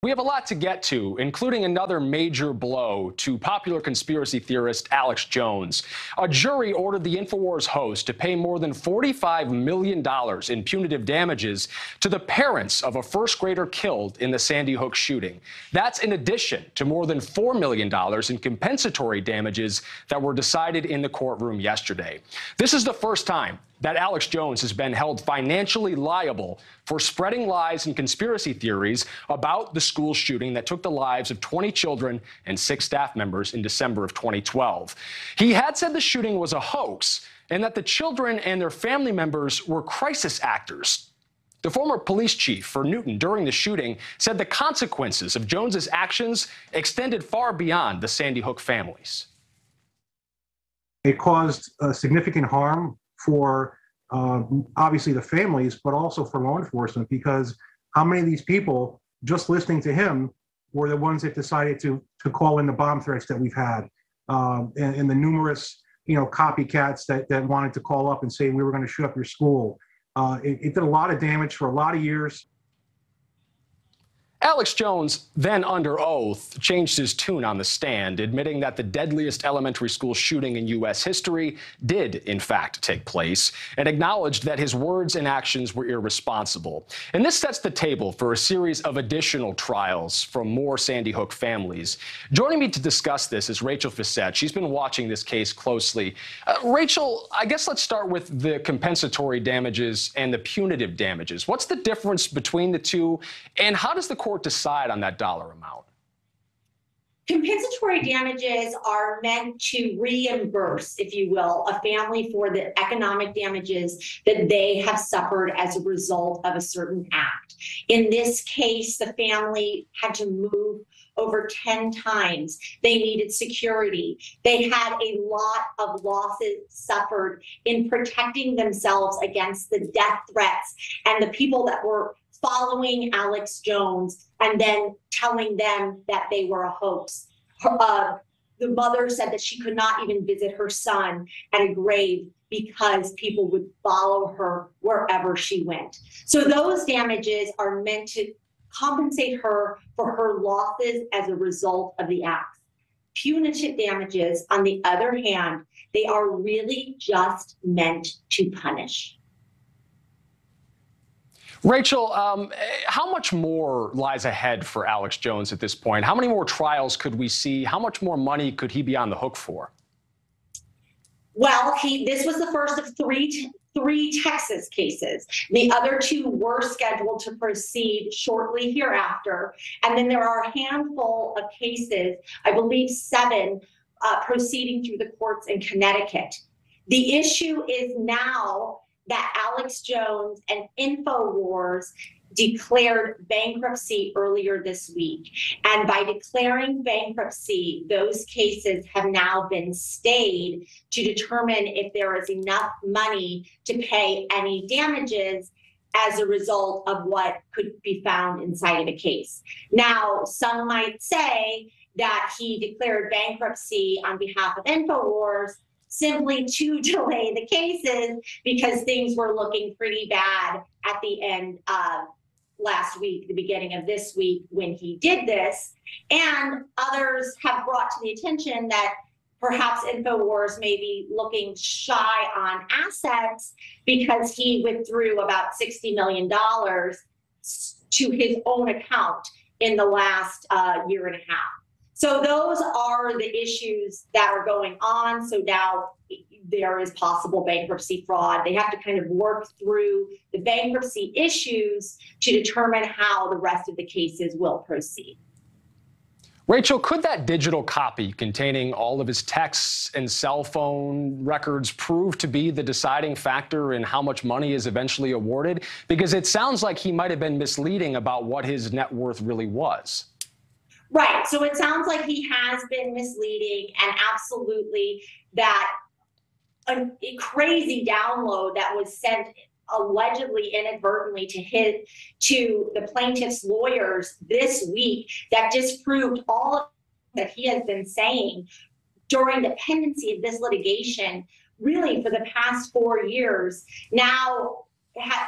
We have a lot to get to, including another major blow to popular conspiracy theorist Alex Jones. A jury ordered the InfoWars host to pay more than $45 million in punitive damages to the parents of a first grader killed in the Sandy Hook shooting. That's in addition to more than $4 million in compensatory damages that were decided in the courtroom yesterday. This is the first time that Alex Jones has been held financially liable for spreading lies and conspiracy theories about the school shooting that took the lives of 20 children and 6 staff members in December of 2012. He had said the shooting was a hoax and that the children and their family members were crisis actors. The former police chief for Newton during the shooting said the consequences of Jones's actions extended far beyond the Sandy Hook families. It caused significant harm for obviously the families, but also for law enforcement, because how many of these people just listening to him were the ones that decided to call in the bomb threats that we've had, and the numerous copycats that wanted to call up and say we were going to shoot up your school. It did a lot of damage for a lot of years. Alex Jones, then under oath, changed his tune on the stand, admitting that the deadliest elementary school shooting in U.S. history did, in fact, take place, and acknowledged that his words and actions were irresponsible. And this sets the table for a series of additional trials from more Sandy Hook families. Joining me to discuss this is Rachel Fissette. She's been watching this case closely. Rachel, I guess let's start with the compensatory damages and the punitive damages. What's the difference between the two, and how does the court decide on that dollar amount? Compensatory damages are meant to reimburse, if you will, a family for the economic damages that they have suffered as a result of a certain act. In this case, the family had to move over 10 times. They needed security. They had a lot of losses suffered in protecting themselves against the death threats and the people that were following Alex Jones and then telling them that they were a hoax. The mother said that she could not even visit her son at a grave because people would follow her wherever she went. So those damages are meant to compensate her for her losses as a result of the act. Punitive damages, on the other hand, they are really just meant to punish. Rachel, how much more lies ahead for Alex Jones at this point? How many more trials could we see? How much more money could he be on the hook for? Well, this was the first of three Texas cases. The other 2 were scheduled to proceed shortly hereafter. And then there are a handful of cases, I believe 7, proceeding through the courts in Connecticut. The issue is now that Alex Jones and InfoWars declared bankruptcy earlier this week. And by declaring bankruptcy, those cases have now been stayed to determine if there is enough money to pay any damages as a result of what could be found inside of a case. Now, some might say that he declared bankruptcy on behalf of InfoWars simply to delay the cases because things were looking pretty bad at the end of last week, the beginning of this week when he did this. And others have brought to the attention that perhaps InfoWars may be looking shy on assets because he withdrew about $60 million to his own account in the last year and a half. So those are the issues that are going on. So now there is possible bankruptcy fraud. They have to kind of work through the bankruptcy issues to determine how the rest of the cases will proceed. Rachel, could that digital copy containing all of his texts and cell phone records prove to be the deciding factor in how much money is eventually awarded? Because it sounds like he might have been misleading about what his net worth really was. Right. So it sounds like he has been misleading, and absolutely that a crazy download that was sent allegedly inadvertently to the plaintiff's lawyers this week that disproved all that he has been saying during the pendency of this litigation, really for the past 4 years, now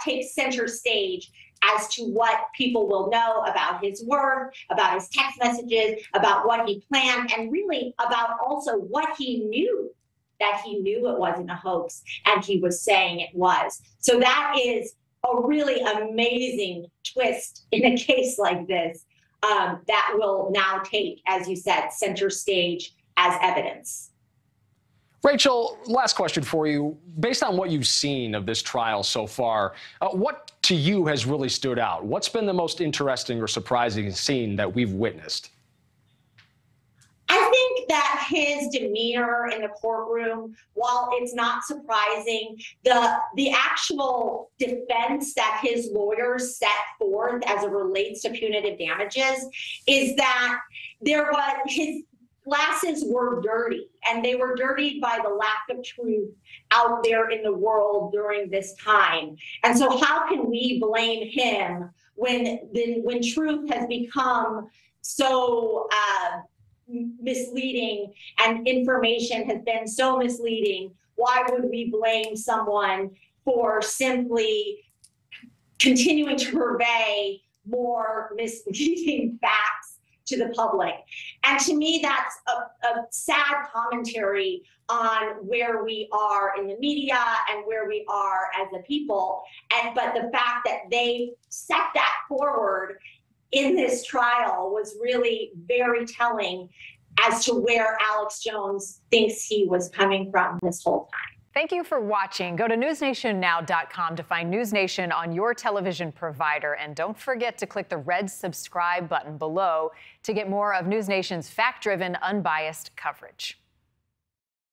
takes center stage as to what people will know about his work, about his text messages, about what he planned, and really about also what he knew, that he knew it wasn't a hoax and he was saying it was. So that is a really amazing twist in a case like this that will now take, as you said, center stage as evidence. Rachel, last question for you. Based on what you've seen of this trial so far, what to you has really stood out? What's been the most interesting or surprising scene that we've witnessed? I think that his demeanor in the courtroom, while it's not surprising, the actual defense that his lawyers set forth as it relates to punitive damages is that his glasses were dirty, and they were dirtied by the lack of truth out there in the world during this time. And so how can we blame him when truth has become so misleading and information has been so misleading? Why would we blame someone for simply continuing to purvey more misleading facts to the public? And to me, that's a sad commentary on where we are in the media and where we are as a people. But the fact that they set that forward in this trial was really very telling as to where Alex Jones thinks he was coming from this whole time. Thank you for watching. Go to newsnationnow.com to find NewsNation on your television provider. And don't forget to click the red subscribe button below to get more of NewsNation's fact-driven, unbiased coverage.